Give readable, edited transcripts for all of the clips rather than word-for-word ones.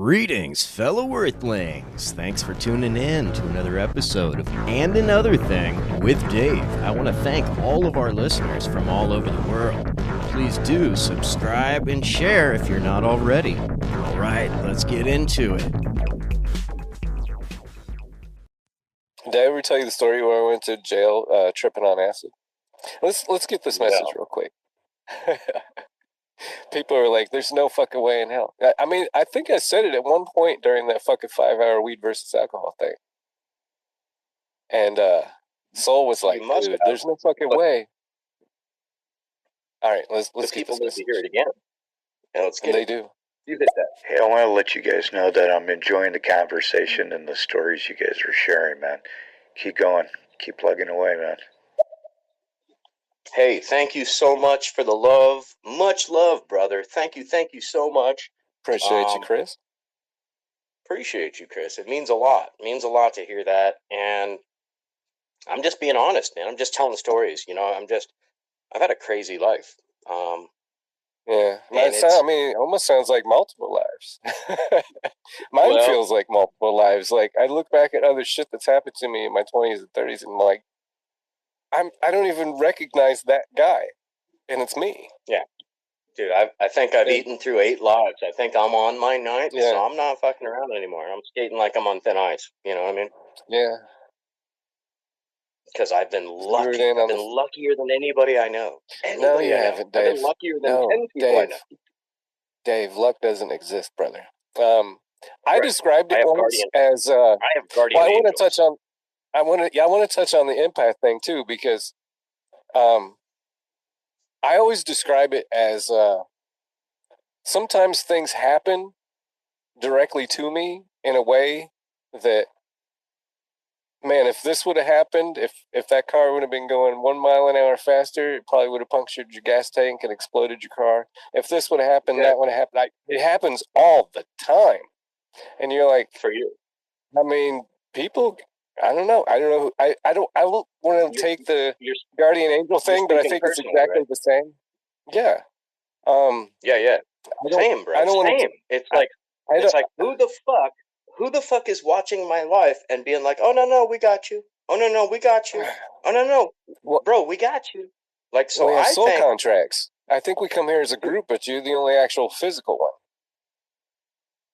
Greetings, fellow Earthlings. Thanks for tuning in to another episode of And Another Thing with Dave. I want to thank all of our listeners from all over the world. Please do subscribe and share if you're not already. All right, let's get into it. Did I ever tell you the story where I went to jail tripping on acid? Let's get this message real quick. People are like, there's no fucking way in hell. I mean, I think I said it at one point during that fucking 5-hour weed versus alcohol thing. And Soul was like, dude, there's no fucking way. All right, let's get people this need message. to hear it again. And let's get And they it. do. You hit that. Hey, I want to let you guys know that I'm enjoying the conversation and the stories you guys are sharing, man. Keep going. Keep plugging away, man. Hey, thank you so much for the love. Much love, brother. Thank you so much. Appreciate you, Chris. Appreciate you, Chris. It means a lot. It means a lot to hear that. And I'm just being honest, man. I'm just telling stories. You know, I've had a crazy life. Yeah, it almost sounds like multiple lives. Mine feels like multiple lives. Like, I look back at other shit that's happened to me in my 20s and 30s, and I'm like, I don't even recognize that guy, and it's me. Yeah, dude, I think I've eaten through 8 lives. I think I'm on my 9th, so I'm not fucking around anymore. I'm skating like I'm on thin ice. You know what I mean? Yeah. Because I've been lucky. I've been luckier than anybody I know. No, you haven't, Dave. I've been luckier than 10 people I know. Dave, luck doesn't exist, brother. I described it once as I have guardian I want angels. to touch on. I want to touch on the empath thing too, because I always describe it as sometimes things happen directly to me in a way that, man, if this would have happened, if that car would have been going 1 mile an hour faster, it probably would have punctured your gas tank and exploded your car. If this would have happened, that would have happened. It happens all the time. And you're like, for you. I mean, people, I don't know. I don't want to take the guardian angel thing, but I think it's exactly the same. Yeah. Yeah. Same, bro. Same. It's like who the fuck is watching my life and being like, oh no, we got you. Oh no, we got you. Oh no, bro, we got you. Like, so we have soul think contracts. I think we come here as a group, but you're the only actual physical one.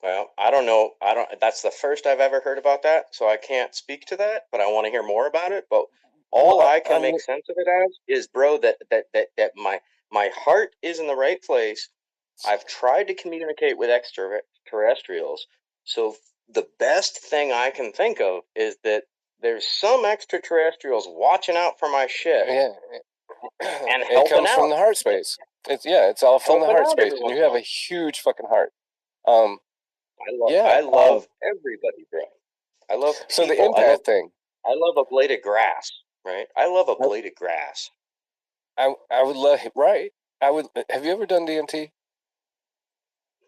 Well, I don't know. That's the first I've ever heard about that, so I can't speak to that, but I want to hear more about it. But all I can make sense of it as is, bro, that my heart is in the right place. I've tried to communicate with extraterrestrials, so the best thing I can think of is that there's some extraterrestrials watching out for my shit. Yeah. And it comes from the heart space. It's all from the heart space. And you have a huge fucking heart. I love everybody, bro. I love people. So the empath thing. I love a blade of grass, right? I love a blade of grass. I would love, right? Have you ever done DMT?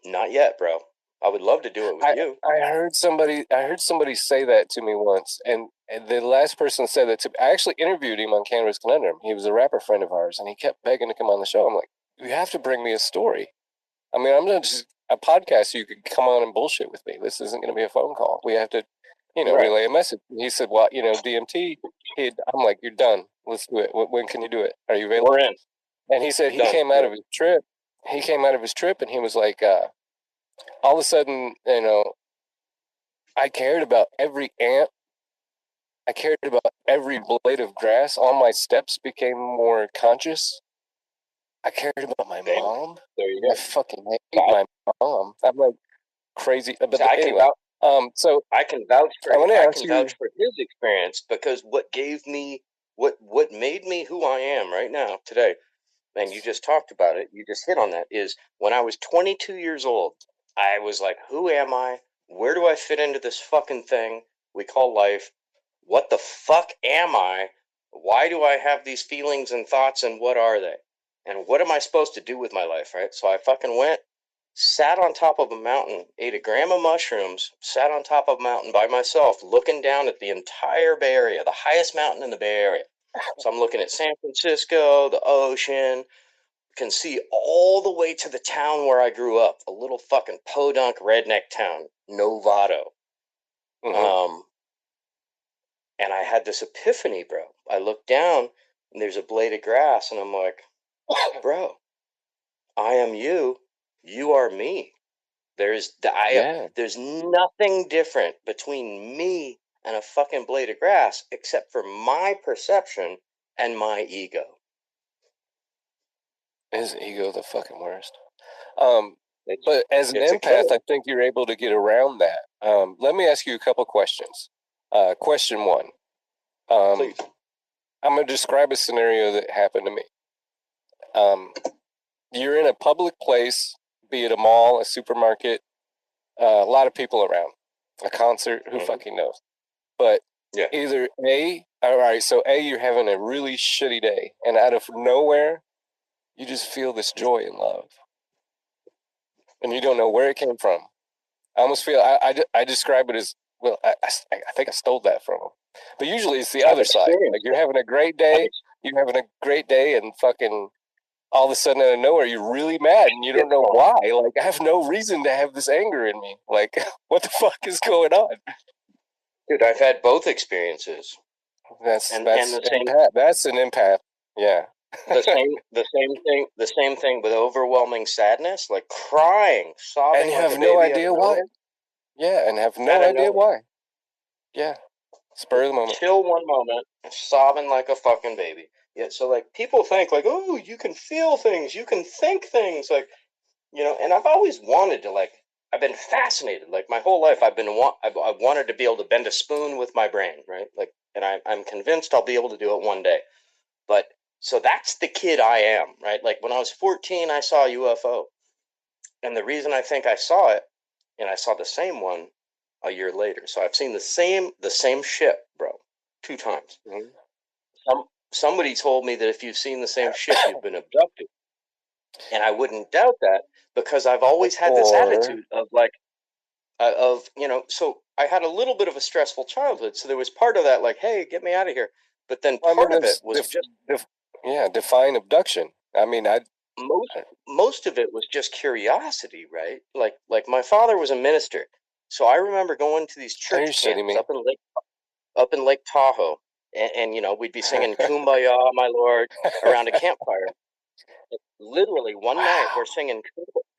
Not yet, bro. I would love to do it with you. I heard somebody say that to me once, and the last person said that to me. I actually interviewed him on Cannabis Conundrum. He was a rapper friend of ours, and he kept begging to come on the show. I'm like, you have to bring me a story. I mean, I'm not just a podcast so you could come on and bullshit with me. This isn't going to be a phone call. We have to, relay a message. He said, well, DMT. I'm like, you're done. Let's do it. When can you do it? Are you available? We're in. And he said he came out of his trip. He came out of his trip, and he was like, all of a sudden, I cared about every ant. I cared about every blade of grass. All my steps became more conscious. I cared about my mom. There you go. I fucking hate my mom. I'm like crazy. But so anyway, I can vouch for his experience, because what made me who I am right now today, and you just talked about it, you just hit on that, is when I was 22 years old, I was like, who am I? Where do I fit into this fucking thing we call life? What the fuck am I? Why do I have these feelings and thoughts, and what are they? And what am I supposed to do with my life, right? So I fucking went, sat on top of a mountain, ate a gram of mushrooms, sat on top of a mountain by myself, looking down at the entire Bay Area, the highest mountain in the Bay Area. So I'm looking at San Francisco, the ocean, can see all the way to the town where I grew up, a little fucking podunk redneck town, Novato. Mm-hmm. And I had this epiphany, bro. I looked down and there's a blade of grass, and I'm like, bro, I am you. You are me. There's nothing different between me and a fucking blade of grass except for my perception and my ego. His ego the fucking worst. But as an empath, I think you're able to get around that. Let me ask you a couple questions. Question one. Please. I'm going to describe a scenario that happened to me. You're in a public place, be it a mall, a supermarket, a lot of people around, a concert, who fucking knows? But either so you're having a really shitty day, and out of nowhere, you just feel this joy and love. And you don't know where it came from. I almost feel, I describe it as, well, I think I stole that from them. But usually it's the other side. Like you're having a great day, and fucking all of a sudden out of nowhere, you're really mad and you don't know why. Like, I have no reason to have this anger in me. Like, what the fuck is going on? Dude, I've had both experiences. That's an empath. Yeah. The same thing with overwhelming sadness, like crying, sobbing, and you have no idea why. Yeah, and have no idea why. Yeah, spur of the moment. Chill one moment, sobbing like a fucking baby. Yeah, so like people think like, oh, you can feel things, you can think things, like, you know. And I've always wanted to, like, I've been fascinated, like my whole life. I've wanted to be able to bend a spoon with my brain, right? Like, and I'm convinced I'll be able to do it one day, but. So that's the kid I am, right? Like when I was 14, I saw a UFO. And the reason I think I saw it, and I saw the same one a year later. So I've seen the same ship, bro, 2 times. Mm-hmm. Somebody told me that if you've seen the same ship, you've been abducted. And I wouldn't doubt that, because I've always had this attitude of like, you know, so I had a little bit of a stressful childhood. So there was part of that, like, hey, get me out of here. But then part of it was define abduction. I mean, most of it was just curiosity, right? Like my father was a minister, so I remember going to these church camps up in Lake Tahoe, and you know, we'd be singing "Kumbaya, My Lord" around a campfire. Literally one night, we're singing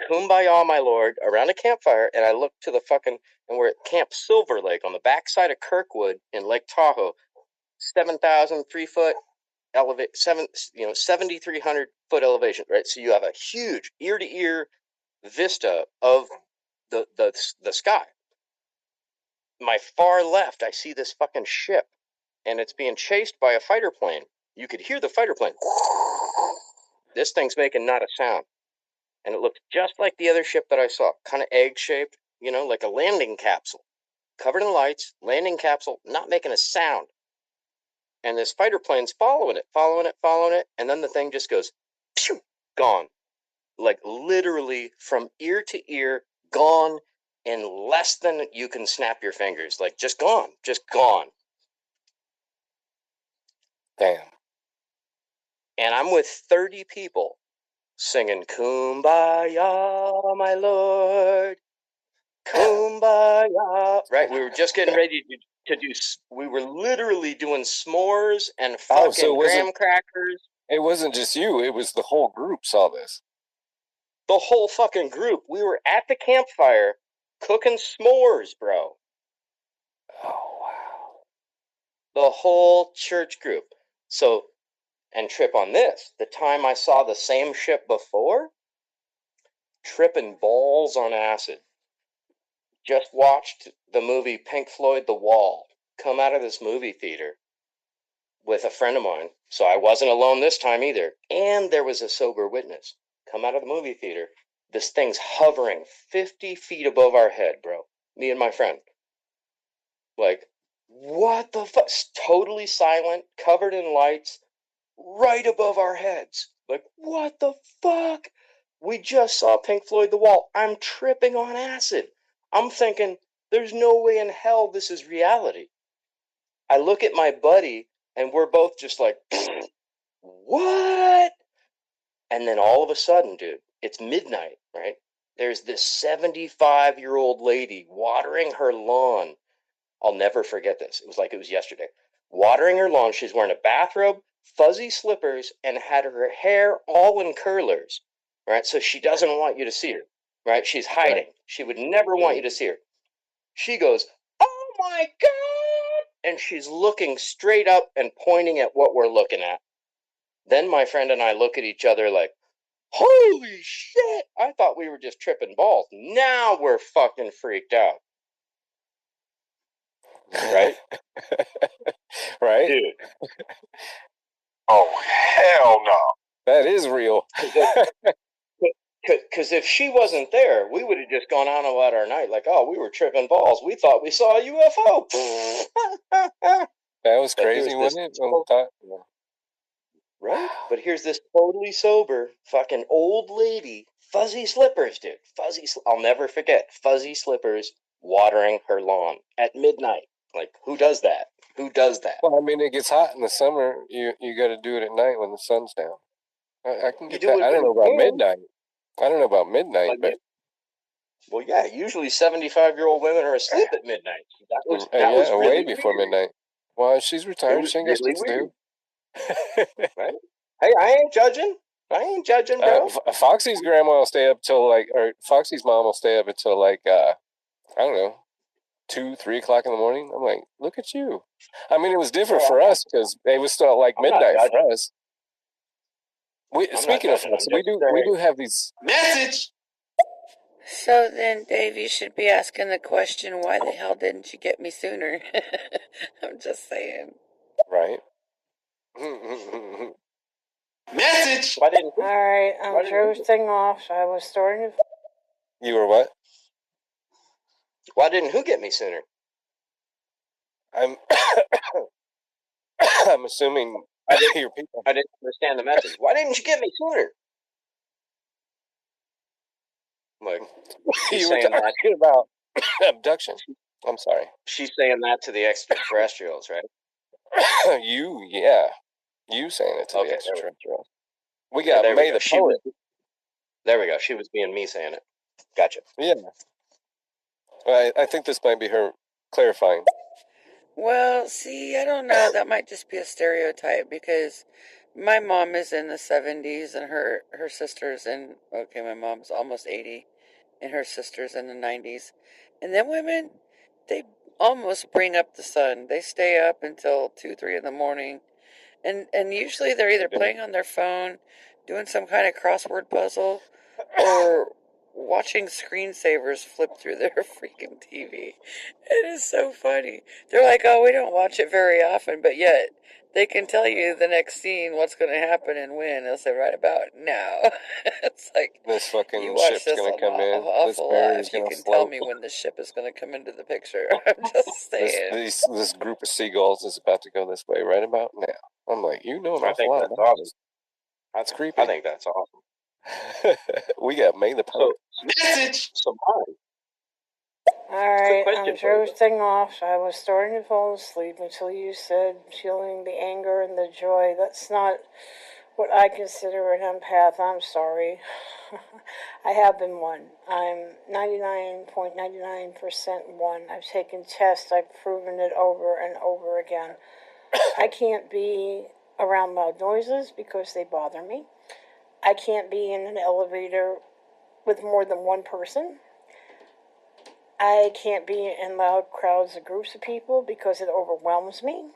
"Kumbaya, My Lord" around a campfire, and I looked to the fucking, and we're at Camp Silver Lake on the backside of Kirkwood in Lake Tahoe, 7,003 foot. 7,300 foot elevation, right? So you have a huge ear to ear vista of the sky. My far left, I see this fucking ship, and it's being chased by a fighter plane. You could hear the fighter plane. This thing's making not a sound, and it looked just like the other ship that I saw, kind of egg shaped, you know, like a landing capsule, covered in lights, landing capsule, not making a sound. And this fighter plane's following it, and then the thing just goes, phew, gone. Like literally from ear to ear, gone in less than you can snap your fingers. Like just gone. Damn. And I'm with 30 people singing "Kumbaya, my Lord, Kumbaya." Right? We were just getting ready to do, we were literally doing s'mores and fucking graham crackers. It wasn't just you, it was the whole group saw this. The whole fucking group. We were at the campfire cooking s'mores, bro. Oh, wow. The whole church group. So, and trip on this, the time I saw the same ship before, tripping balls on acid. Just watched the movie Pink Floyd, The Wall, come out of this movie theater with a friend of mine. So I wasn't alone this time either. And there was a sober witness. Come out of the movie theater. This thing's hovering 50 feet above our head, bro. Me and my friend. Like, what the fuck? Totally silent, covered in lights, right above our heads. Like, what the fuck? We just saw Pink Floyd, The Wall. I'm tripping on acid. I'm thinking, there's no way in hell this is reality. I look at my buddy, and we're both just like, what? And then all of a sudden, dude, it's midnight, right? There's this 75-year-old lady watering her lawn. I'll never forget this. It was like it was yesterday. Watering her lawn. She's wearing a bathrobe, fuzzy slippers, and had her hair all in curlers, right? So she doesn't want you to see her, right? She's hiding. She would never want you to see her. She goes, "Oh my God!" And she's looking straight up and pointing at what we're looking at. Then my friend and I look at each other like, holy shit! I thought we were just tripping balls. Now we're fucking freaked out. Right? Right? Dude. Oh, hell no. That is real. Because if she wasn't there, we would have just gone on about our night like, oh, we were tripping balls. We thought we saw a UFO. That was crazy, wasn't it? Right? But here's this totally sober fucking old lady, fuzzy slippers, dude. I'll never forget, fuzzy slippers watering her lawn at midnight. Like, who does that? Who does that? Well, I mean, it gets hot in the summer. You got to do it at night when the sun's down. I can get that. I don't know about midnight. I don't know about midnight, but well, yeah. Usually, 75-year-old women are asleep at midnight. That was really way before midnight. Well, she's retired. She ain't got shit to do. Right? Hey, I ain't judging, bro. Foxy's grandma will stay up till or Foxy's mom will stay up until I don't know, 2-3 o'clock in the morning. I'm like, look at you. I mean, it was different for us because it was still midnight for us. Speaking of Foxy, we do have these message. So then, Dave, you should be asking the question, why the hell didn't you get me sooner? I'm just saying. Right. Message. All right, I'm drifting off. I was starting to. You were what? Why didn't who get me sooner? I'm assuming your people. I didn't understand the message. Why didn't you get me sooner? Like, you were talking about abduction. I'm sorry. She's saying that to the extraterrestrials, right? You saying it to the extraterrestrials. We got May the poet. There we go. She was being me saying it. Gotcha. Yeah. I think this might be her clarifying. Well, see, I don't know. That might just be a stereotype because my mom is in the 70s and her sister's my mom's almost 80 and her sister's in the 90s. And then women, they almost bring up the sun. They stay up until 2-3 in the morning. And usually they're either playing on their phone, doing some kind of crossword puzzle, or watching screensavers flip through their freaking TV. It is so funny. They're like, oh, we don't watch it very often, but yet they can tell you the next scene, what's going to happen and when. They'll say right about now. It's like, this fucking ship's going to come in. This life. You can tell me when the ship is going to come into the picture. I'm just saying. This group of seagulls is about to go this way right about now. I'm like, an awful lot about awesome. this. That's creepy. I think that's awesome. We got May the poet. Message. So mine. All right, I'm drifting off. I was starting to fall asleep until you said feeling the anger and the joy. That's not what I consider an empath. I'm sorry. I have been one. I'm 99.99% one. I've taken tests. I've proven it over and over again. I can't be around loud noises because they bother me. I can't be in an elevator with more than one person. I can't be in loud crowds or groups of people because it overwhelms me.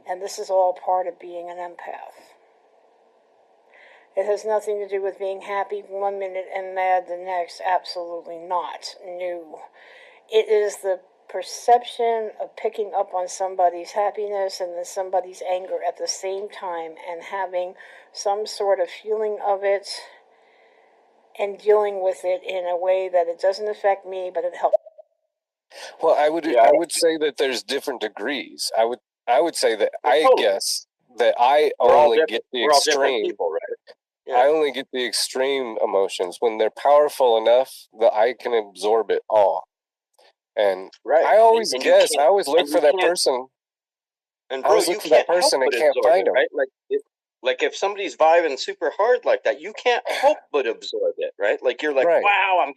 And this is all part of being an empath. It has nothing to do with being happy 1 minute and mad the next. Absolutely not. No. It is the perception of picking up on somebody's happiness and then somebody's anger at the same time and having some sort of feeling of it and dealing with it in a way that it doesn't affect me, but it helps. Well, I would say that there's different degrees. I would say that guess that I only get the extreme. People, right? Yeah. I only get the extreme emotions when they're powerful enough that I can absorb it all. And I always guess. I always look for that person. And bro, you can't help but and can't find them. Right? Like Like if somebody's vibing super hard like that, you can't help but absorb it, right? Like you're like, Right. wow, I'm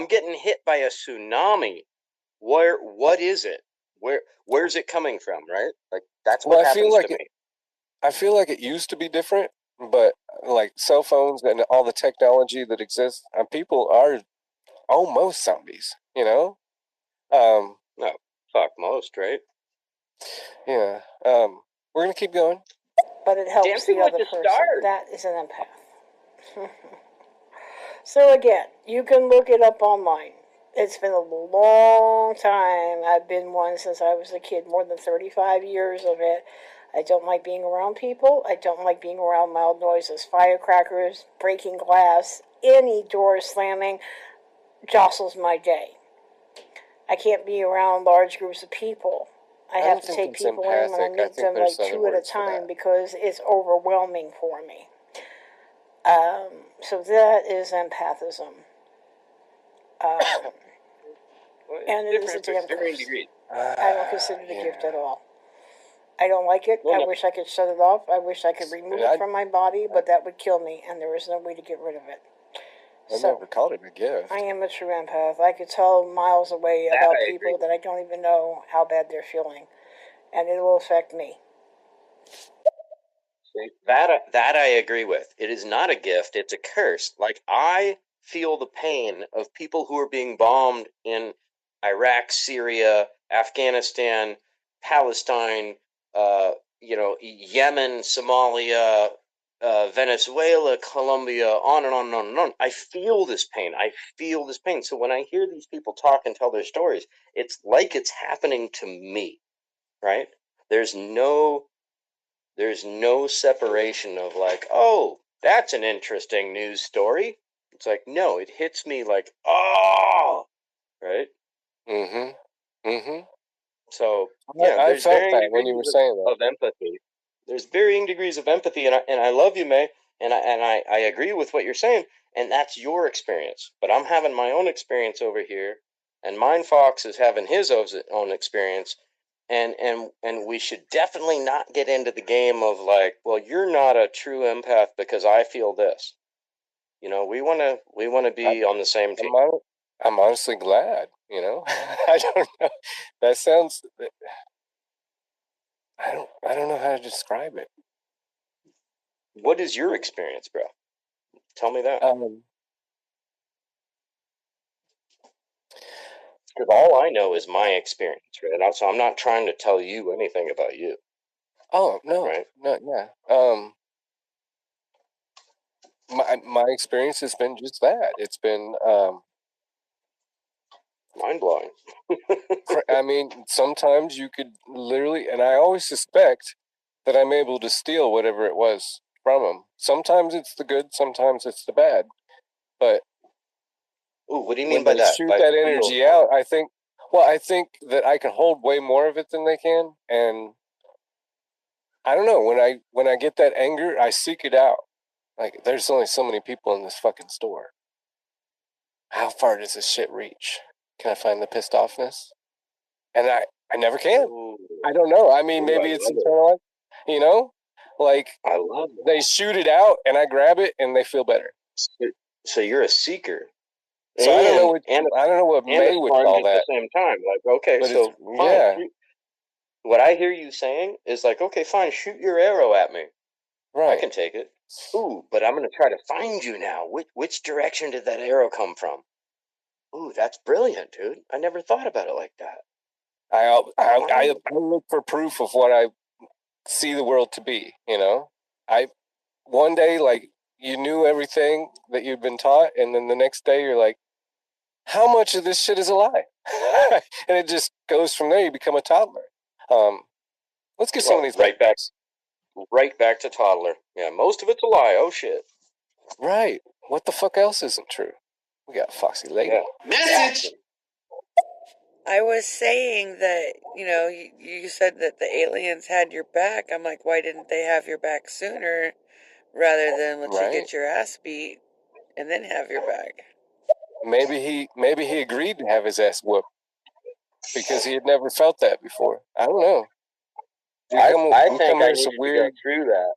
getting hit by a tsunami. What is it? Where's it coming from, right? Like that's what happens to me. I feel like it used to be different, but like cell phones and all the technology that exists, people are almost zombies, you know? No, fuck most, right? Yeah. We're gonna keep going. But it helps the other person. That is an empath. So again, you can look it up online. It's been a long time. I've been one since I was a kid, more than 35 years of it. I don't like being around people. I don't like being around loud noises, firecrackers, breaking glass, any door slamming jostles my day. I can't be around large groups of people. I have to take people in when I meet them like 2 at a time because it's overwhelming for me. So that is empathism. And it is a damn curse. I don't consider it a gift at all. I don't like it. I wish I could shut it off. I wish I could remove it from my body, but that would kill me, and there is no way to get rid of it. I never called it a gift. I am a true empath. I could tell miles away about people that I don't even know how bad they're feeling, and it will affect me. That I agree with. It is not a gift, it's a curse. Like I feel the pain of people who are being bombed in Iraq, Syria, Afghanistan, Palestine, Yemen, Somalia, Venezuela, Colombia, on and on and on and on. I feel this pain. So when I hear these people talk and tell their stories, it's like it's happening to me, right? There's no separation of like, oh, that's an interesting news story. It's like, no, it hits me like, oh, right? So yeah, I felt that when you were saying that. Of empathy. There's varying degrees of empathy, and I love you, May, and I agree with what you're saying, and that's your experience. But I'm having my own experience over here, and Mind Fox is having his own experience, and we should definitely not get into the game of like, well, you're not a true empath because I feel this. You know, we want to be on the same team. I'm honestly glad, you know. I don't know. That sounds. I don't know how to describe it. What is your experience, bro? Tell me that. Because all I know is my experience, right? So I'm not trying to tell you anything about you. Oh no, right? No, yeah. My experience has been just that. It's been mind blowing. I mean, sometimes you could literally, and I always suspect that I'm able to steal whatever it was from them. Sometimes it's the good, sometimes it's the bad. But ooh, what do you mean by that? Shoot that energy out. I think that I can hold way more of it than they can, and I don't know. When I get that anger, I seek it out. Like, there's only so many people in this fucking store. How far does this shit reach? Can I find the pissed offness? And I never can. Ooh. I don't know. I mean, maybe it's internal, you know? Like, I love it. They shoot it out, and I grab it, and they feel better. So you're a seeker. So I don't know what May would call that. At the same time, like, okay, but so fine, yeah. What I hear you saying is like, okay, fine, shoot your arrow at me. Right. I can take it. Ooh, but I'm going to try to find you now. Which direction did that arrow come from? Ooh, that's brilliant, dude. I never thought about it like that. I look for proof of what I see the world to be, you know? One day, like, you knew everything that you'd been taught, and then the next day you're like, how much of this shit is a lie? And it just goes from there. You become a toddler. Let's get some of these right back to toddler. Yeah, most of it's a lie. Oh shit. Right. What the fuck else isn't true? We got Foxy Lady. Yeah. Message. I was saying that, you said that the aliens had your back. I'm like, why didn't they have your back sooner rather than let you get your ass beat and then have your back? Maybe he agreed to have his ass whooped because he had never felt that before. I don't know. I think I need to go through that.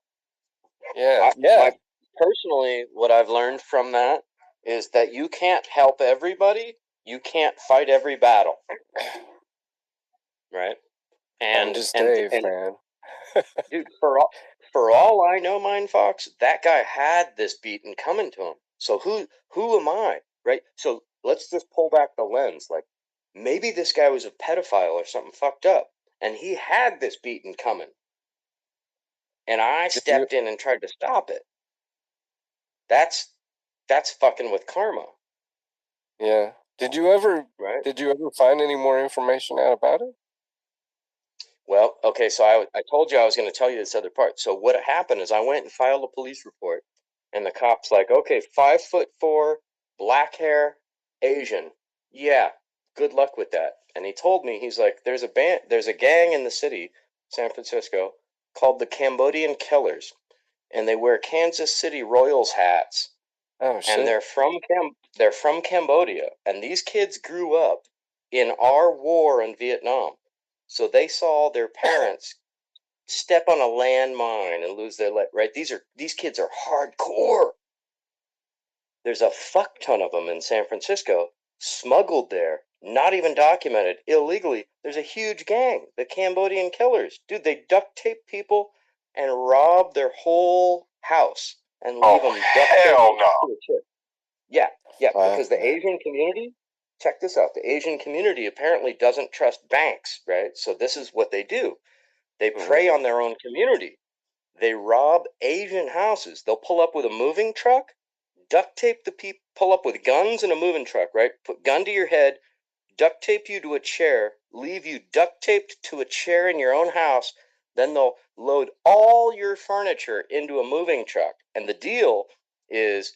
Personally, what I've learned from that is that you can't help everybody. You can't fight every battle. Right? And just Dave, man. Dude, for all I know, Mind Fox, that guy had this beaten coming to him. So who am I? Right? So let's just pull back the lens. Like, maybe this guy was a pedophile or something fucked up, and he had this beaten coming. And I stepped in and tried to stop it. That's fucking with karma. Yeah. Did you ever find any more information out about it? Well, okay, so I told you I was going to tell you this other part. So what happened is I went and filed a police report, and the cop's like, okay, 5'4", black hair, Asian. Yeah, good luck with that. And he told me, he's like, there's a gang in the city, San Francisco, called the Cambodian Killers, and they wear Kansas City Royals hats. Oh shit. And they're from Cambodia, and these kids grew up in our war in Vietnam. So they saw their parents step on a landmine and lose their leg, right? These kids are hardcore. There's a fuck ton of them in San Francisco, smuggled there, not even documented, illegally. There's a huge gang, the Cambodian Killers. Dude, they duct tape people and rob their whole house and leave them duct taped to a chair. Yeah, because the Asian community, check this out, the Asian community apparently doesn't trust banks, right? So this is what they do. They prey on their own community. They rob Asian houses. They'll pull up with a moving truck, duct tape the people, pull up with guns in a moving truck, right? Put gun to your head, duct tape you to a chair, leave you duct taped to a chair in your own house. Then they'll load all your furniture into a moving truck. And the deal is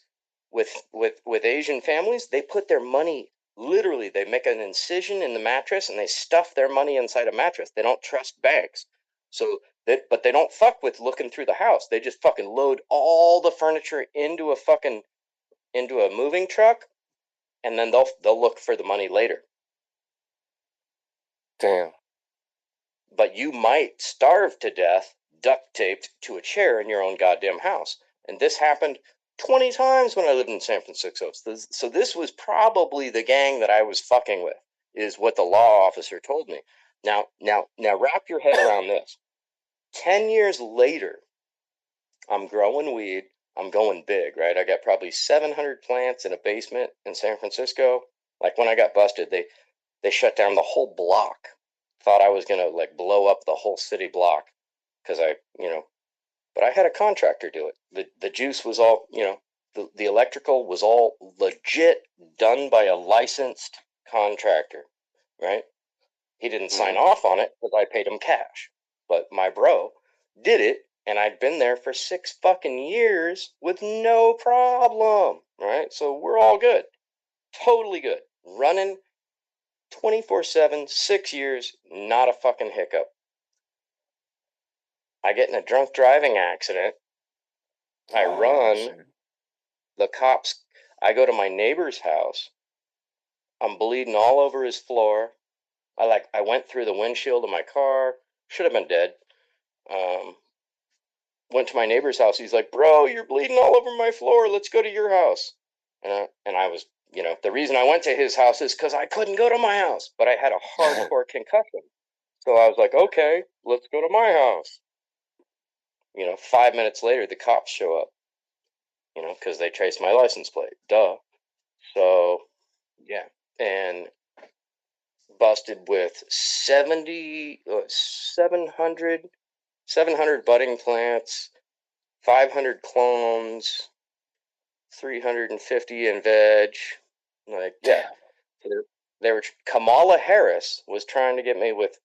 with Asian families, they put their money, literally, they make an incision in the mattress and they stuff their money inside a mattress. They don't trust banks. But they don't fuck with looking through the house. They just fucking load all the furniture into a moving truck, and then they'll look for the money later. Damn. But you might starve to death duct taped to a chair in your own goddamn house. And this happened 20 times when I lived in San Francisco. So this was probably the gang that I was fucking with, is what the law officer told me. Now wrap your head around this. 10 years later, I'm growing weed. I'm going big, right? I got probably 700 plants in a basement in San Francisco. Like, when I got busted, they shut down the whole block. Thought I was gonna like blow up the whole city block because but I had a contractor do it. The juice was all, the electrical was all legit, done by a licensed contractor, right? He didn't sign off on it because I paid him cash, but my bro did it, and I'd been there for 6 fucking years with no problem, right? So we're all good, totally good, running 24/7, 6 years, not a fucking hiccup. I get in a drunk driving accident. I run. The cops, I go to my neighbor's house. I'm bleeding all over his floor. I went through the windshield of my car. Should have been dead. Went to my neighbor's house. He's like, bro, you're bleeding all over my floor. Let's go to your house. And I was, the reason I went to his house is because I couldn't go to my house, but I had a hardcore concussion. So I was like, okay, let's go to my house. 5 minutes later, the cops show up, because they traced my license plate. Duh. So, yeah. And busted with 700 budding plants, 500 clones, 350 in veg. Like, yeah. Kamala Harris was trying to get me with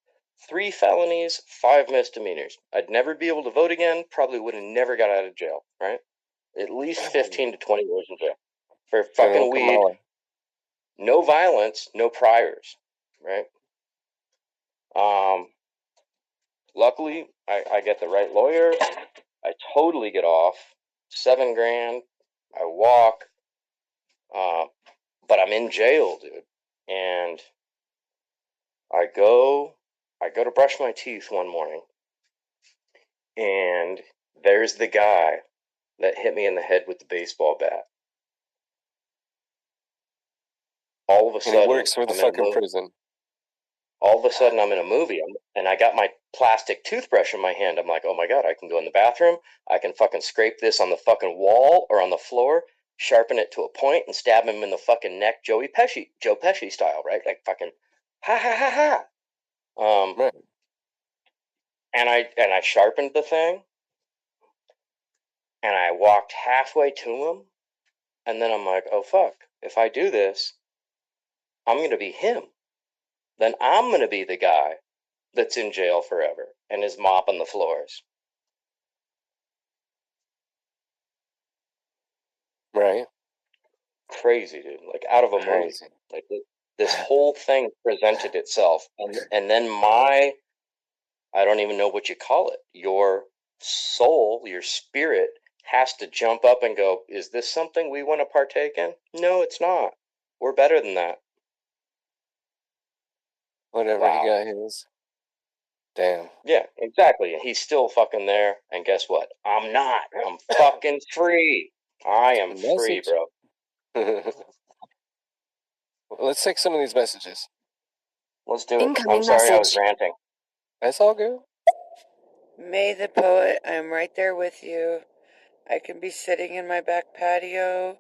3 felonies, 5 misdemeanors. I'd never be able to vote again. Probably would have never got out of jail, right? At least 15 to 20 years in jail for fucking weed. Kamala. No violence, no priors, right? Luckily, I get the right lawyer. I totally get off. $7,000. I walk. But I'm in jail, dude. And I go to brush my teeth one morning, and there's the guy that hit me in the head with the baseball bat. All of a sudden, and he works for the fucking prison. All of a sudden, I'm in a movie, and I got my plastic toothbrush in my hand. I'm like, oh my God, I can go in the bathroom. I can fucking scrape this on the fucking wall or on the floor, sharpen it to a point, and stab him in the fucking neck, Joe Pesci style, right? Like fucking, ha ha ha ha. Right. And I sharpened the thing, and I walked halfway to him, and then I'm like, oh fuck, if I do this, I'm gonna be him. Then I'm gonna be the guy that's in jail forever and is mopping the floors. Right. Crazy, dude. Like out of a movie. Like this whole thing presented itself, and then I don't even know what you call it. Your soul, your spirit has to jump up and go, is this something we want to partake in? No, it's not. We're better than that. Whatever, he got his. Damn. Yeah, exactly. He's still fucking there, and guess what? I'm not. I'm fucking free. I am free, bro. Let's take some of these messages. Let's do it. I'm sorry I was ranting. That's all good. May the poet, I'm right there with you. I can be sitting in my back patio,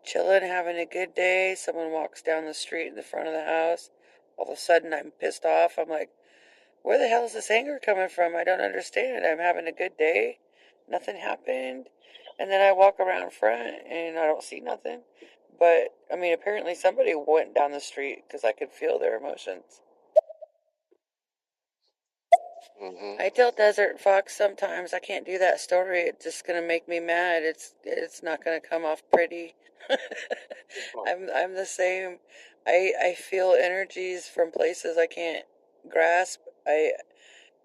chilling, having a good day. Someone walks down the street in the front of the house. All of a sudden, I'm pissed off. I'm like, where the hell is this anger coming from? I don't understand. I'm having a good day. Nothing happened. And then I walk around front and I don't see nothing. But, I mean, apparently somebody went down the street because I could feel their emotions. Mm-hmm. I tell Desert Fox sometimes I can't do that story. It's just gonna make me mad. It's not gonna come off pretty. I'm the same. I feel energies from places I can't grasp.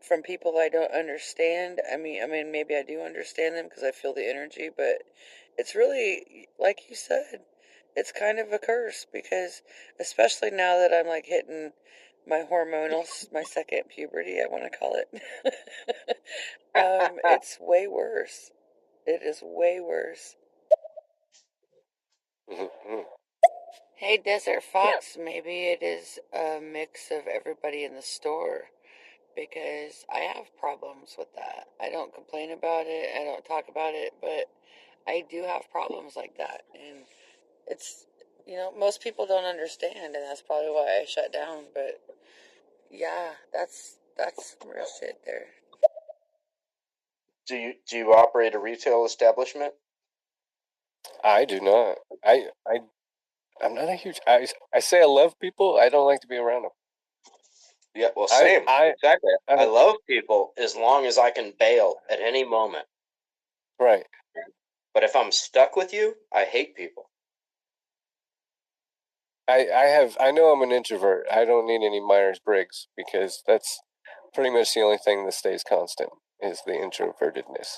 From people I don't understand. I mean maybe I do understand them because I feel the energy, but it's really like you said. It's kind of a curse because especially now that I'm like hitting my hormonals, my second puberty, I want to call it. It's way worse. It is way worse. Hey, Desert Fox, maybe it is a mix of everybody in the store because I have problems with that. I don't complain about it, I don't talk about it, but I do have problems like that. And it's, most people don't understand, and that's probably why I shut down, but yeah, that's some real shit there. Do you operate a retail establishment? I do not. I'm not a huge. I say I love people. I don't like to be around them. Yeah, well, same. Exactly. I love people as long as I can bail at any moment. Right. But if I'm stuck with you, I hate people. I know I'm an introvert. I don't need any Myers-Briggs because that's pretty much the only thing that stays constant is the introvertedness.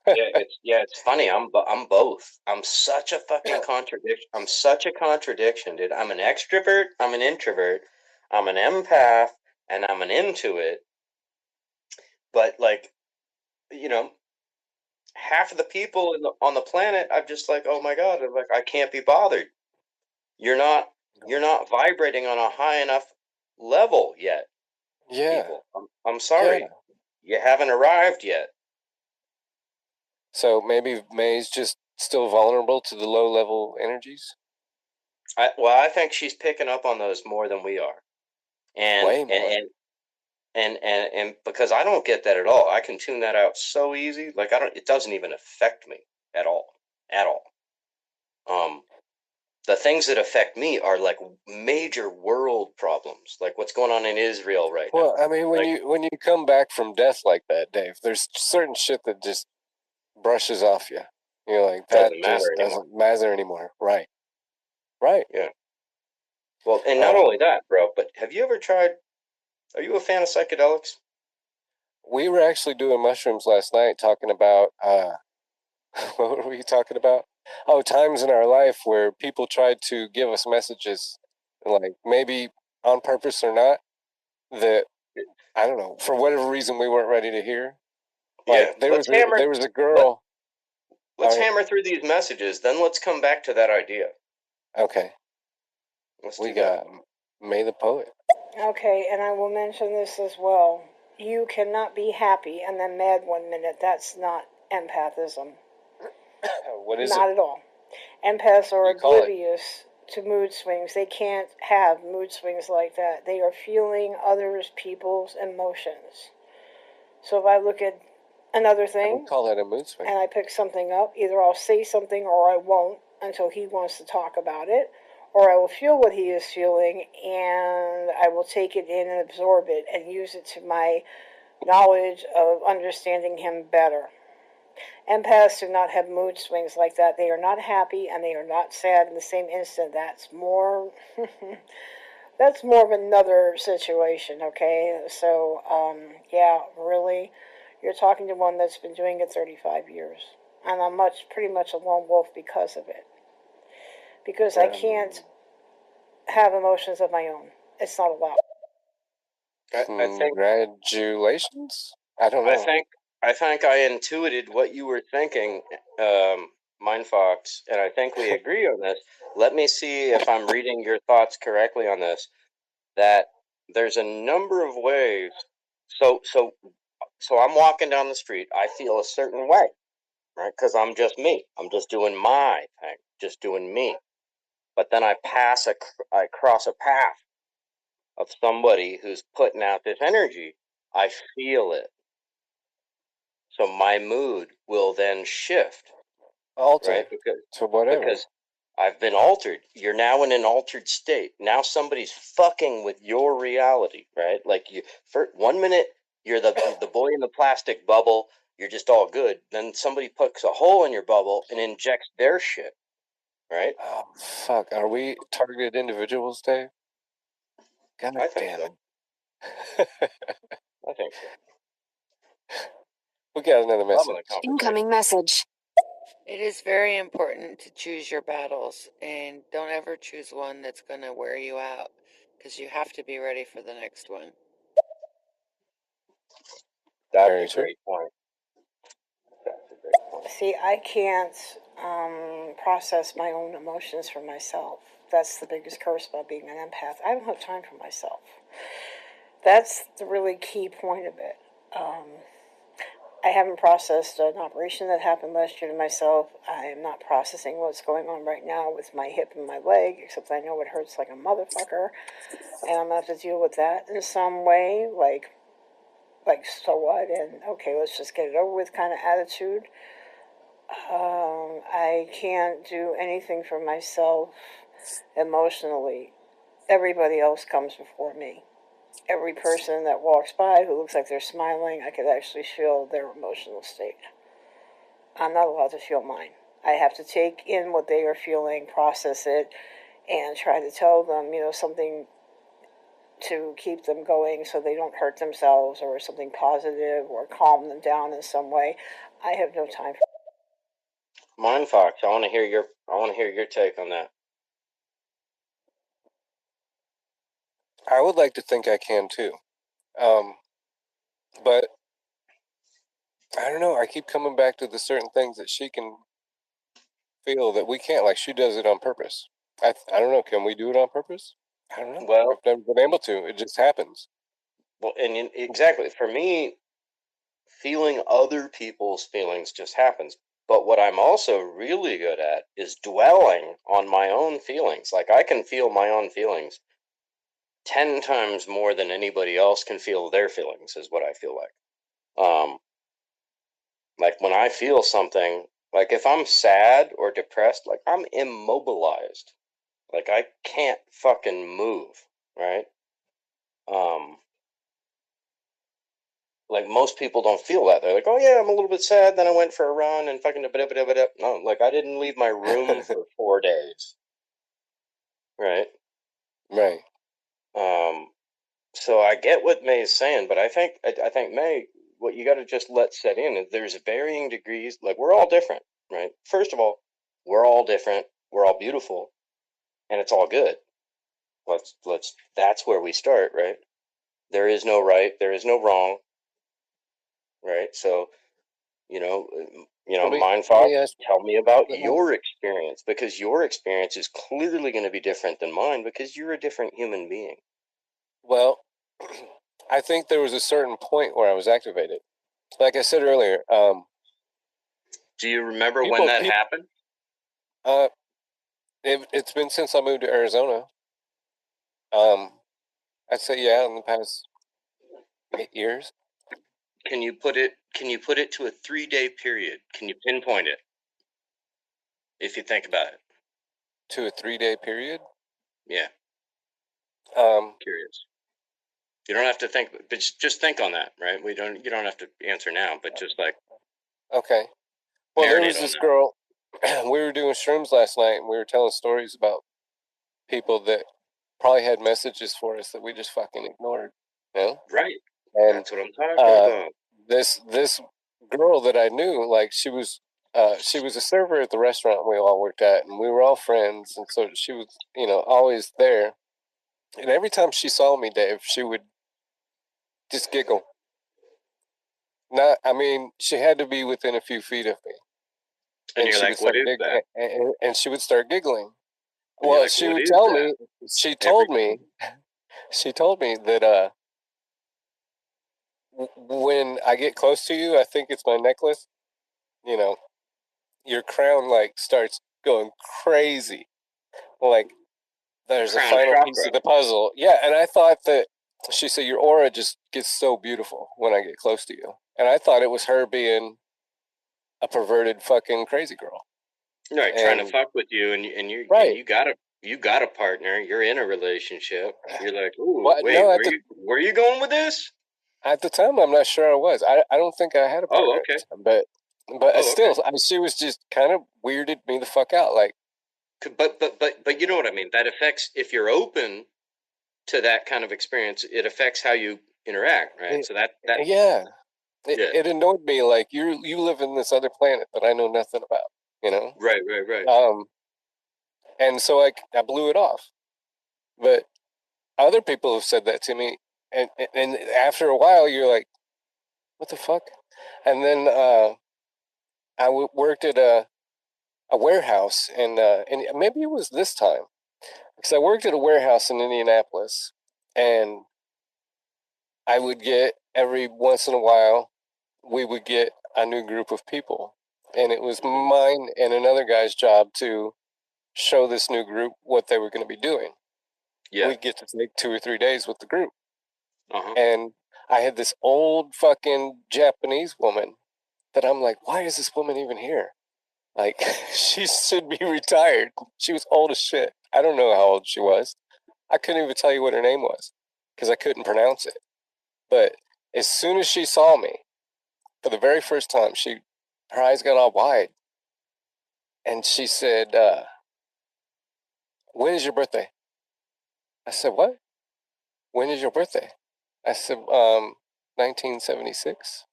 It's funny. I'm both. I'm such a fucking contradiction. I'm such a contradiction, dude. I'm an extrovert. I'm an introvert. I'm an empath, and I'm an intuit. But like, half of the people on the planet, I'm just like, oh my God, I'm like, I can't be bothered. You're not vibrating on a high enough level yet. Yeah. People. I'm sorry. Yeah. You haven't arrived yet. So maybe May's just still vulnerable to the low level energies? I think she's picking up on those more than we are. And way more. And because I don't get that at all. I can tune that out so easy. Like it doesn't even affect me at all. At all. The things that affect me are like major world problems, like what's going on in Israel right now. Well, I mean, when you come back from death like that, Dave, there's certain shit that just brushes off you. You're like, that doesn't matter anymore. Right. Right. Yeah. Well, and not only that, bro, but have you ever tried? Are you a fan of psychedelics? We were actually doing mushrooms last night, talking about what were we talking about? Oh, times in our life where people tried to give us messages, like maybe on purpose or not, that I don't know, for whatever reason we weren't ready to hear. Like there was a girl. Let's hammer through these messages, then let's come back to that idea. Okay. We got May the Poet. Okay, and I will mention this as well. You cannot be happy and then mad 1 minute. That's not empathism. What is not it? At all. Empaths are oblivious to mood swings. They can't have mood swings like that. They are feeling others, people's emotions. So if I look at another thing, I would call that a mood swing, and I pick something up, either I'll say something or I won't until he wants to talk about it, or I will feel what he is feeling and I will take it in and absorb it and use it to my knowledge of understanding him better. Empaths do not have mood swings like that. They are not happy and they are not sad in the same instant. That's more that's more of another situation, okay? So, yeah, really, you're talking to one that's been doing it 35 years. And I'm pretty much a lone wolf because of it. Because I can't have emotions of my own. It's not allowed. I think, congratulations? I don't know. I think I intuited what you were thinking, Mindfox, and I think we agree on this. Let me see if I'm reading your thoughts correctly on this. That there's a number of ways. So I'm walking down the street. I feel a certain way, right? Because I'm just me. I'm just doing my thing, just doing me. But then I cross a path of somebody who's putting out this energy. I feel it. So my mood will then shift. Alter. Right? To whatever. Because I've been altered. You're now in an altered state. Now somebody's fucking with your reality, right? Like for 1 minute, you're the boy in the plastic bubble. You're just all good. Then somebody pokes a hole in your bubble and injects their shit, right? Oh, fuck. Are we targeted individuals, Dave? God damn it. I think so. We got another message. Incoming message. It is very important to choose your battles, and don't ever choose one that's going to wear you out, because you have to be ready for the next one. That's a great point. See, I can't process my own emotions for myself. That's the biggest curse about being an empath. I don't have time for myself. That's the really key point of it. I haven't processed an operation that happened last year to myself. I am not processing what's going on right now with my hip and my leg, except I know it hurts like a motherfucker. And I'm going to have to deal with that in some way, like so what? And okay, let's just get it over with kind of attitude. I can't do anything for myself emotionally. Everybody else comes before me. Every person that walks by who looks like they're smiling, I could actually feel their emotional state. I'm not allowed to feel mine. I have to take in what they are feeling, process it, and try to tell them, something to keep them going so they don't hurt themselves, or something positive, or calm them down in some way. I have no time for Mindfox, I want to hear your take on that. I would like to think I can too. But I don't know. I keep coming back to the certain things that she can feel that we can't. Like she does it on purpose. I don't know. Can we do it on purpose? I don't know. Well, I've never been able to. It just happens. Well, and exactly, for me, feeling other people's feelings just happens. But what I'm also really good at is dwelling on my own feelings. Like I can feel my own feelings 10 times more than anybody else can feel their feelings, is what I feel like. Like when I feel something, like if I'm sad or depressed, like I'm immobilized. Like I can't fucking move, right? Like most people don't feel that. They're like, oh yeah, I'm a little bit sad. Then I went for a run and fucking no, like I didn't leave my room for 4 days. Right. Right. So I get what May is saying, but I think May, what you got to just let set in is there's varying degrees. Like we're all different, right? First of all, we're all different. We're all beautiful, and it's all good. That's where we start, right? There is no right. There is no wrong. Right. So, Mind Fog, tell me about your experience, because your experience is clearly going to be different than mine because you're a different human being. Well, I think there was a certain point where I was activated. Like I said earlier. Do you remember when that happened? It's been since I moved to Arizona. I'd say in the past 8 years. Can you put it to a 3-day period? Can you pinpoint it? If you think about it. To a 3-day period? Yeah. Curious. You don't have to think, but just think on that, right? You don't have to answer now, but just like. Okay. Well, there was this girl. We were doing shrooms last night, and we were telling stories about people that probably had messages for us that we just fucking ignored. Right. And that's what I'm talking about. This girl that I knew, like she was a server at the restaurant we all worked at, and we were all friends, and so she was, always there. And every time she saw me, Dave, she would just giggle. She had to be within a few feet of me. And you're like, what is that? And she would start giggling. Well, she would tell me, she told me that when I get close to you, I think it's my necklace, your crown like starts going crazy. Like there's a final piece of the puzzle. Yeah, and I thought that she said your aura just gets so beautiful when I get close to you. And I thought it was her being a perverted fucking crazy girl. Right, trying to fuck with you, and you right. And you got a partner. You're in a relationship. You're like, ooh, wait, where are you going with this? At the time, I'm not sure I was. I don't think I had a partner. Oh, okay. But still, okay. She was just kind of weirded me the fuck out. Like, but you know what I mean. That affects, if you're open to that kind of experience, it affects how you interact, right? So that yeah. It annoyed me. Like you live in this other planet that I know nothing about. Right. And so I blew it off. But other people have said that to me, and after a while, you're like, what the fuck? And then I worked at a warehouse, and maybe it was this time, because I worked at a warehouse in Indianapolis, and I would get every once in a while, we would get a new group of people, and it was mine and another guy's job to show this new group what they were going to be doing. Yeah. We'd get to take 2 or 3 days with the group. And I had this old fucking Japanese woman that I'm like, why is this woman even here? Like, she should be retired. She was old as shit. I don't know how old she was. I couldn't even tell you what her name was because I couldn't pronounce it. But as soon as she saw me, for the very first time, her eyes got all wide. And she said, when is your birthday? I said, what? When is your birthday? I said, 1976.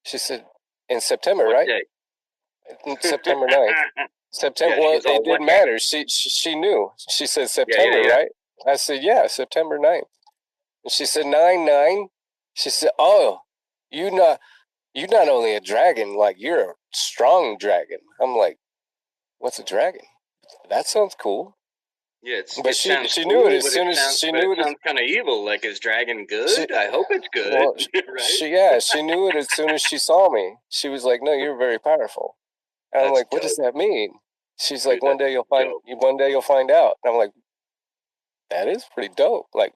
She said, in September, right? September 9th. September. Well, it didn't matter. She knew. She said September, right? I said, yeah, September 9th. And she said 9/9. She said, oh, you're not only a dragon, like you're a strong dragon. I'm like, what's a dragon? That sounds cool. Yeah, she knew it as soon as she knew it. It sounds kind of evil. Like, is dragon good? I hope it's good. Well, right? She knew it as soon as she saw me. She was like, "No, you're very powerful." And I'm like, "What does that mean?" She's like, "One day you'll find. One day you'll find out." And I'm like, "That is pretty dope." Like,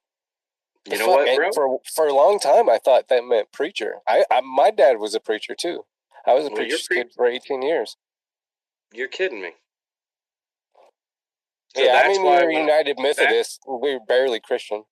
you know what, bro? For a long time, I thought that meant preacher. My dad was a preacher too. I was a preacher's kid for 18 years. You're kidding me. So yeah, we were United Methodist. We were barely Christian.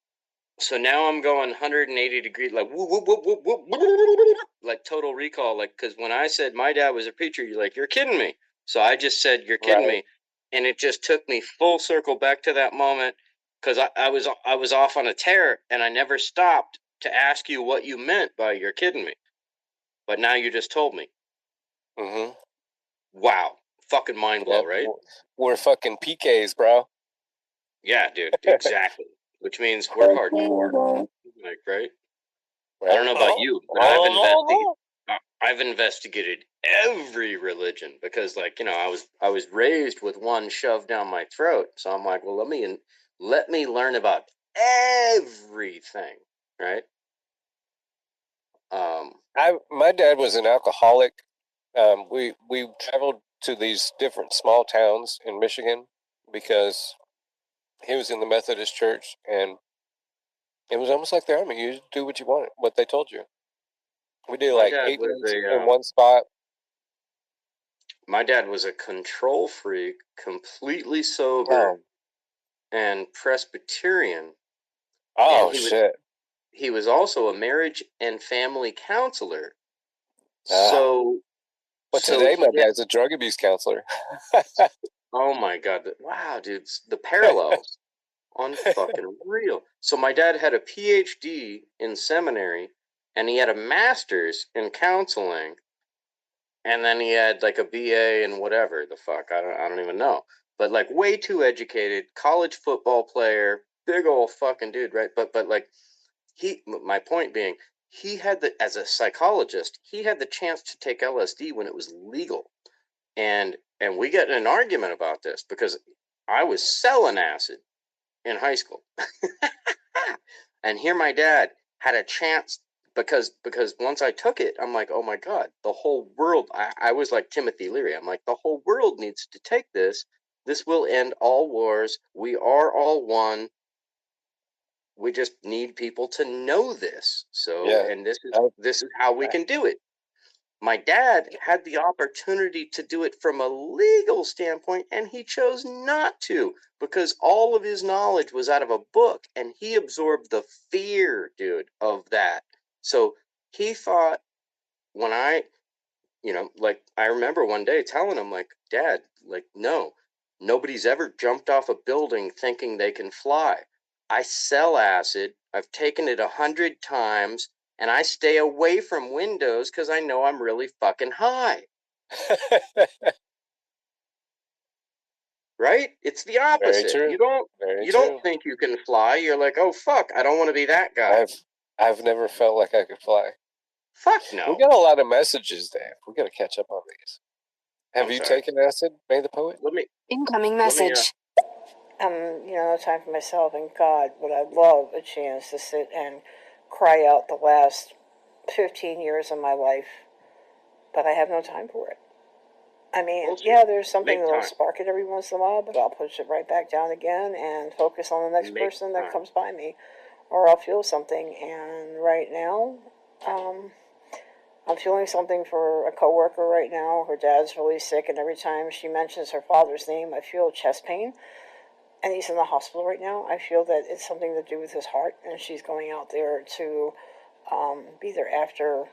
So now I'm going 180 degrees, like whoop, whoop, whoop, whoop, whoop, whoop, like Total Recall. Like, because when I said my dad was a preacher, you're like, you're kidding me. So I just said, you're kidding me, and it just took me full circle back to that moment, because I was off on a tear, and I never stopped to ask you what you meant by you're kidding me. But now you just told me. Mm-hmm. Wow. Fucking mind blow, right? We're fucking PKs, bro. Yeah, dude, exactly. Which means we're hardcore, like, right? I don't know about you, but I've investigated every religion because, like, you know, I was raised with one shoved down my throat. So I'm like, well, let me learn about everything, right? My dad was an alcoholic. We traveled to these different small towns in Michigan because he was in the Methodist church, and it was almost like the army. You do what you wanted, what they told you. We did like 8 months in one spot. My dad was a control freak, completely sober, and Presbyterian. Oh, shit. He was also a marriage and family counselor. So, but today my dad's a drug abuse counselor. Oh my God! Wow, dude, the parallels, unfucking real. So my dad had a PhD in seminary, and he had a master's in counseling, and then he had like a BA in whatever the fuck I don't even know, but like way too educated, college football player, big old fucking dude, right? But like my point being, he had as a psychologist, he had the chance to take LSD when it was legal. And we get in an argument about this because I was selling acid in high school. And here my dad had a chance because once I took it, I'm like, oh my God, the whole world. I was like Timothy Leary. I'm like, the whole world needs to take this. This will end all wars. We are all one. We just need people to know this. So, and this is how we can do it. My dad had the opportunity to do it from a legal standpoint, and he chose not to because all of his knowledge was out of a book, and he absorbed the fear, dude, of that. So he thought when like I remember one day telling him, like, Dad, like, no, nobody's ever jumped off a building thinking they can fly. I sell acid. I've taken it 100 times. And I stay away from windows because I know I'm really fucking high. Right? It's the opposite. Very true. You don't think you can fly. You're like, oh fuck, I don't want to be that guy. I've never felt like I could fly. Fuck no. We got a lot of messages, Dave. We got to catch up on these. Have you taken acid, May the Poet? Incoming message. Time for myself, and God, would I love a chance to sit and cry out the last 15 years of my life, but I have no time for it. I mean, there's something that'll spark it every once in a while, but I'll push it right back down again and focus on the next person that comes by me, or I'll feel something. And right now, I'm feeling something for a coworker right now. Her dad's really sick, and every time she mentions her father's name, I feel chest pain. And he's in the hospital right now. I feel that it's something to do with his heart, and she's going out there to be there after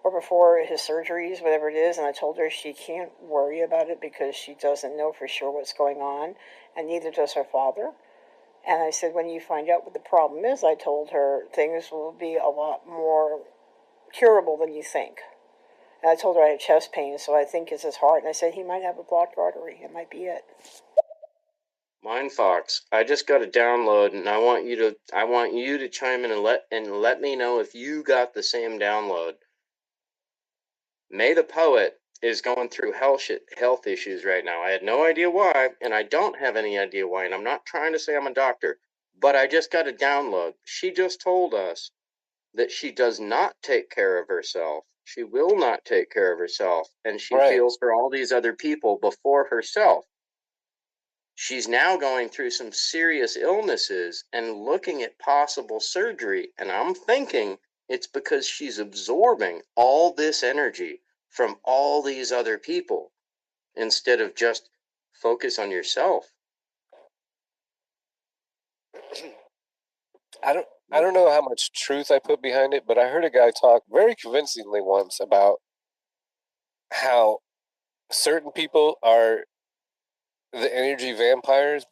or before his surgeries, whatever it is. And I told her she can't worry about it because she doesn't know for sure what's going on, and neither does her father. And I said, when you find out what the problem is, I told her, things will be a lot more curable than you think. And I told her I had chest pain, so I think it's his heart. And I said he might have a blocked artery. It might be it. Mine Fox, I just got a download, and I want you to chime in and let me know if you got the same download. May the Poet is going through health issues right now. I had no idea why, and I don't have any idea why, and I'm not trying to say I'm a doctor, but I just got a download. She just told us that she does not take care of herself. She will not take care of herself, and she feels for all these other people before herself. She's now going through some serious illnesses and looking at possible surgery. And I'm thinking it's because she's absorbing all this energy from all these other people instead of just focus on yourself. I don't know how much truth I put behind it, but I heard a guy talk very convincingly once about how certain people are the energy vampires,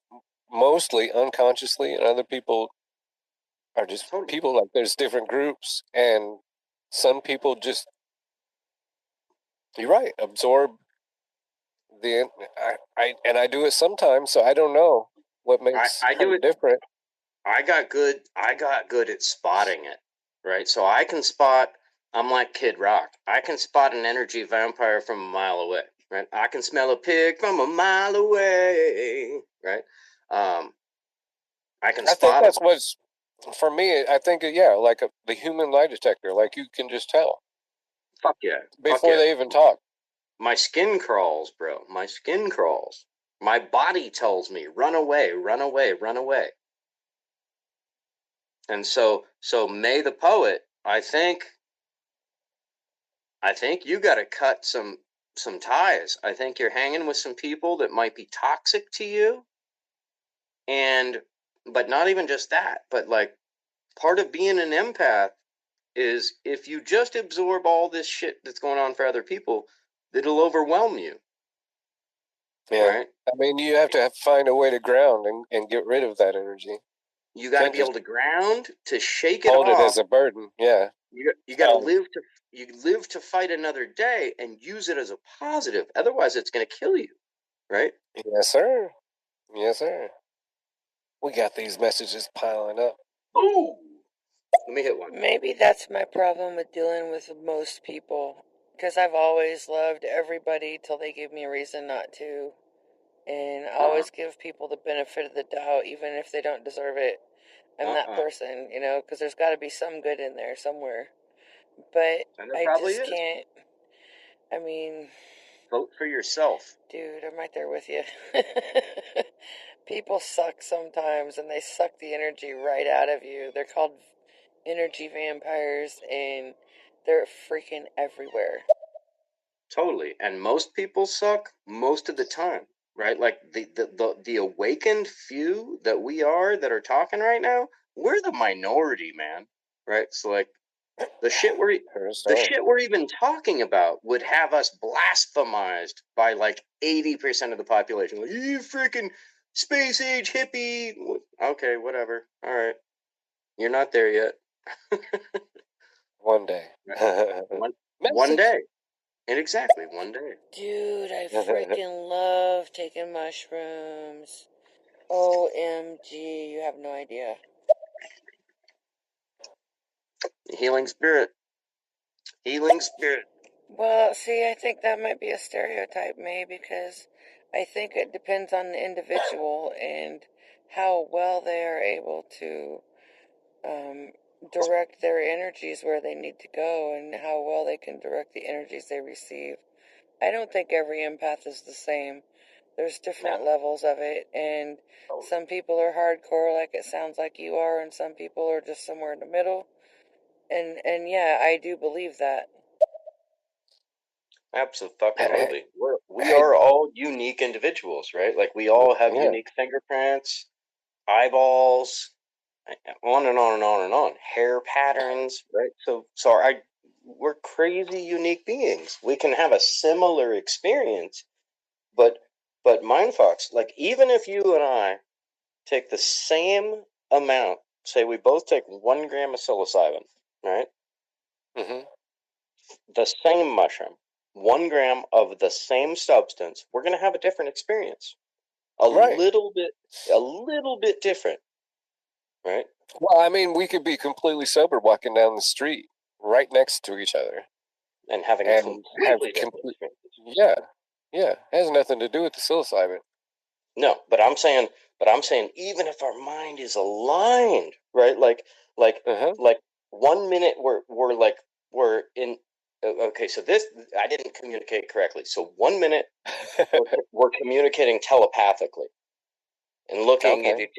mostly unconsciously, and other people are just people. Like, there's different groups, and some people just, you're right, absorb the. I do it sometimes, so I don't know what makes I do it different. I got good at spotting it, right? So I can spot I'm like Kid Rock. I can spot an energy vampire from a mile away, right? I can smell a pig from a mile away, right? I can I think spot them. that's what's, for me, I think, yeah, like the human lie detector. Like, you can just tell. Fuck yeah. Before they even talk. My skin crawls, bro. My skin crawls. My body tells me, run away, run away, run away. And so May the poet, I think you got to cut some ties. I think you're hanging with some people that might be toxic to you. But not even just that, but like part of being an empath is if you just absorb all this shit that's going on for other people, it'll overwhelm you. Yeah. Right? I mean, you have to find a way to ground and get rid of that energy. You got to be able to ground, to shake it off. Hold it as a burden, yeah. You got to live to fight another day and use it as a positive. Otherwise, it's going to kill you, right? Yes, sir. Yes, sir. We got these messages piling up. Ooh! Let me hit one. Maybe that's my problem with dealing with most people. Because I've always loved everybody till they give me a reason not to. And I always give people the benefit of the doubt, even if they don't deserve it. I'm that person, you know, because there's got to be some good in there somewhere. But I just can't. I mean, vote for yourself. Dude, I'm right there with you. People suck sometimes, and they suck the energy right out of you. They're called energy vampires, and they're freaking everywhere. Totally. And most people suck most of the time, right? Like the awakened few that we are that are talking right now, we're the minority, man. Right? So like the shit we're even talking about would have us blasphemized by like 80% of the population. Like, you freaking space age hippie. Okay, whatever. All right. You're not there yet. One day. One day. And exactly, one day. Dude, I freaking love taking mushrooms. OMG, you have no idea. Healing spirit. Healing spirit. Well, see, I think that might be a stereotype, May, because I think it depends on the individual and how well they are able to direct their energies where they need to go and how well they can direct the energies they receive. I don't think every empath is the same. There's different levels of it, and some people are hardcore like it sounds like you are, and some people are just somewhere in the middle. And yeah, I do believe that. Absolutely. We are all unique individuals, right? Like we all have unique fingerprints, eyeballs, on and on and on and on, hair patterns, right? So we're crazy unique beings. We can have a similar experience, but mindfucks, like even if you and I take the same amount, say we both take 1 gram of psilocybin, right? Mm-hmm. The same mushroom, 1 gram of the same substance, we're going to have a different experience. A little bit different, right? Well, I mean, we could be completely sober walking down the street right next to each other. And having completely different experiences. Yeah. It has nothing to do with the psilocybin. No, but I'm saying even if our mind is aligned, right? Like 1 minute we're in. Okay, so this I didn't communicate correctly. So 1 minute we're communicating telepathically and looking at each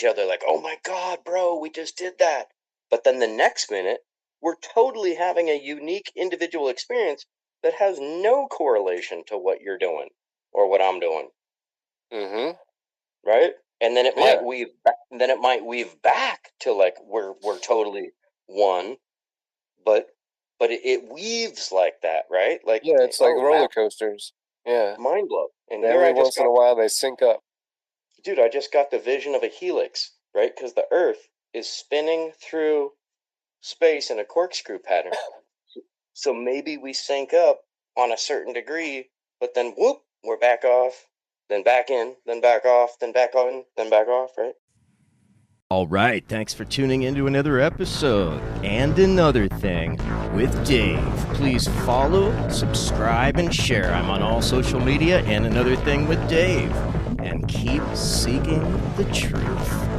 other like, oh my God, bro, we just did that. But then the next minute we're totally having a unique individual experience that has no correlation to what you're doing or what I'm doing. Mm-hmm. Right? And then it might weave back to like we're totally one, but it weaves like that, right? Like it's like roller coasters. Yeah. Mind blow. And every once in a while they sync up. Dude, I just got the vision of a helix, right? Because the Earth is spinning through space in a corkscrew pattern. So maybe we sync up on a certain degree, but then whoop, we're back off, then back in, then back off, then back on, then back off, right? All right, thanks for tuning into another episode and Another Thing with Dave. Please follow, subscribe, and share. I'm on all social media and Another Thing with Dave. And keep seeking the truth.